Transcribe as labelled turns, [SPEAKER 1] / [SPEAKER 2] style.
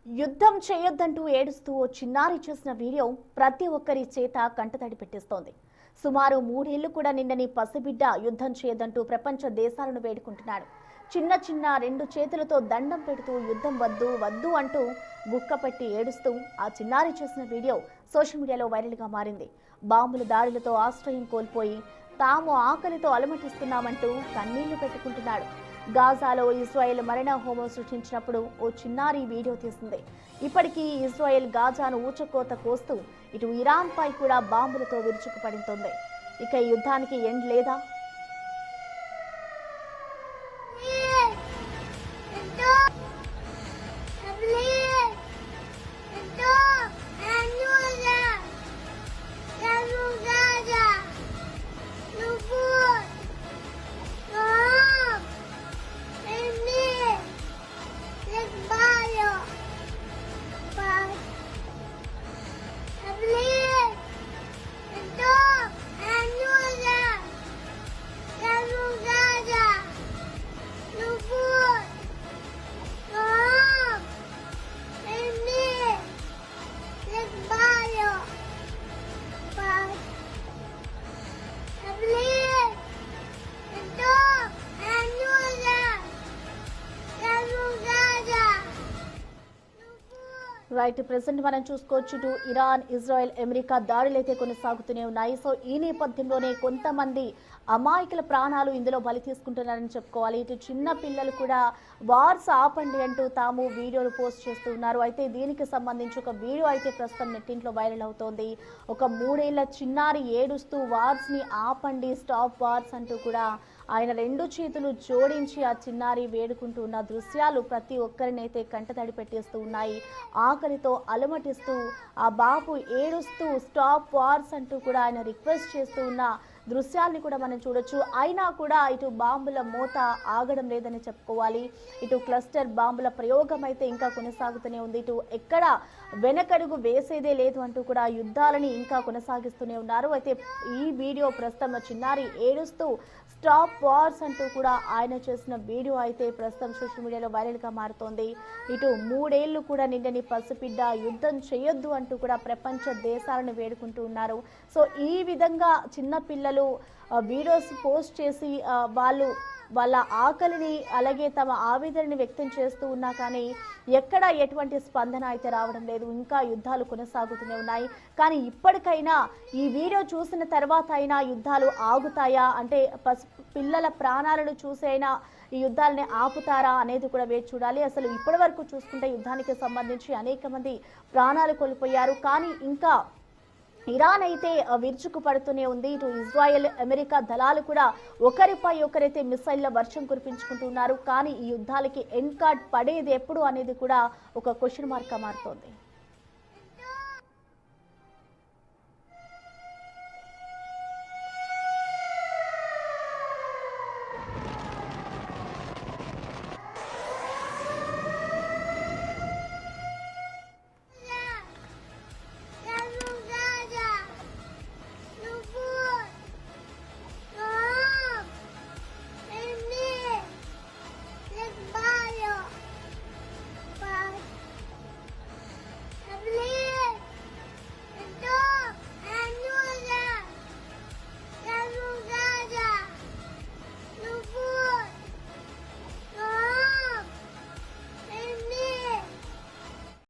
[SPEAKER 1] యుద్ధం చేయొద్దంటూ ఏడుస్తూ ఓ చిన్నారి చేసిన వీడియో ప్రతి ఒక్కరి చేత కంటతడి పెట్టిస్తోంది. సుమారు 3 ఏళ్లు కూడా నిండని పసిబిడ్డ యుద్ధం చేయొద్దంటూ ప్రపంచ దేశాలను వేడుకుంటున్నాడు. చిన్న చిన్న 2 చేతులతో దండం పెడుతూ యుద్ధం వద్దు వద్దు అంటూ గుక్కపెట్టి ఏడుస్తూ ఆ చిన్నారి చేసిన వీడియో సోషల్ మీడియాలో వైరల్గా మారింది. బాంబుల దాడులతో ఆశ్రయం కోల్పోయి తాము ఆకలితో అలమటిస్తున్నామంటూ కన్నీళ్లు పెట్టుకుంటున్నాడు. గాజాలో ఇజ్రాయెల్ మరణ హోమం సృష్టించినప్పుడు ఓ చిన్నారి వీడియో తీసింది. ఇప్పటికీ ఇజ్రాయెల్ గాజాను ఊచకోత కోస్తూ ఇటు ఇరాన్ పై కూడా బాంబులతో విరుచుకుపడుతోంది. ఇక ఈ యుద్ధానికి ఎండ్ లేదా? రైట్, ప్రెసెంట్ మనం చూసుకోవచ్చు ఇరాన్, ఇజ్రాయెల్, అమెరికా దాడులు అయితే కొనసాగుతూనే ఉన్నాయి. సో ఈ నేపథ్యంలోనే కొంతమంది అమాయకుల ప్రాణాలు ఇందులో బలి తీసుకుంటున్నారని చెప్పుకోవాలి. ఇటు చిన్న పిల్లలు కూడా వార్స్ ఆపండి అంటూ తాము వీడియోలు పోస్ట్ చేస్తూ ఉన్నారు. అయితే దీనికి సంబంధించి ఒక వీడియో అయితే ప్రస్తుతం నెట్టింట్లో వైరల్ అవుతోంది. ఒక 3 ఏళ్ల చిన్నారి ఏడుస్తూ వార్స్ ని ఆపండి, స్టాప్ వార్స్ అంటూ కూడా ఆయన 2 చేతులు జోడించి ఆ చిన్నారి వేడుకుంటూ ఉన్న దృశ్యాలు ప్రతి ఒక్కరినైతే కంటతడి పెట్టేస్తూ ఉన్నాయి. ఆకలితో అలమటిస్తూ ఆ బాబు ఏడుస్తూ స్టాప్ వార్స్ అంటూ కూడా ఆయన రిక్వెస్ట్ చేస్తూ ఉన్న దృశ్యాల్ని కూడా మనం చూడొచ్చు. అయినా కూడా ఇటు బాంబుల మోత ఆగడం లేదని చెప్పుకోవాలి. ఇటు క్లస్టర్ బాంబుల ప్రయోగం అయితే ఇంకా కొనసాగుతూనే ఉంది. ఇటు ఎక్కడ వెనకడుగు వేసేదే లేదు అంటూ కూడా యుద్ధాలని ఇంకా కొనసాగిస్తూనే ఉన్నారు. అయితే ఈ వీడియో ప్రస్తుతం చిన్నారి ఏడుస్తూ స్టాప్ వార్స్ అంటూ కూడా ఆయన చేసిన వీడియో అయితే ప్రస్తుతం సోషల్ మీడియాలో వైరల్గా మారుతోంది. ఇటు 3 ఏళ్లు కూడా నిండని పసిబిడ్డ యుద్ధం చేయొద్దు అంటూ కూడా ప్రపంచ దేశాలను వేడుకుంటూ ఉన్నారు. సో ఈ విధంగా చిన్న పిల్లలు వీడియోస్ పోస్ట్ చేసి వాళ్ళ ఆకలిని అలాగే తమ ఆవేదనని వ్యక్తం చేస్తూ ఉన్నా కానీ ఎక్కడ ఎటువంటి స్పందన అయితే రావడం లేదు. ఇంకా యుద్ధాలు కొనసాగుతూనే ఉన్నాయి. కానీ ఇప్పటికైనా ఈ వీడియో చూసిన తర్వాత అయినా యుద్ధాలు ఆగుతాయా, అంటే పిల్లల ప్రాణాలను చూసైనా ఈ యుద్ధాలని ఆపుతారా అనేది కూడా వేచి చూడాలి. అసలు ఇప్పటి వరకు చూసుకుంటే యుద్ధానికి సంబంధించి అనేక మంది ప్రాణాలు కోల్పోయారు. కానీ ఇంకా ఇరాన్ అయితే విరుచుకు పడుతూనే ఉంది. ఇటు ఇజ్రాయెల్, అమెరికా దళాలు కూడా ఒకరిపై ఒకరైతే మిసైళ్ల వర్షం కురిపించుకుంటున్నారు. కానీ ఈ యుద్ధాలకి ఎండ్ కార్డ్ పడేది ఎప్పుడు అనేది కూడా ఒక క్వశ్చన్ మార్క్ గా మారుతోంది.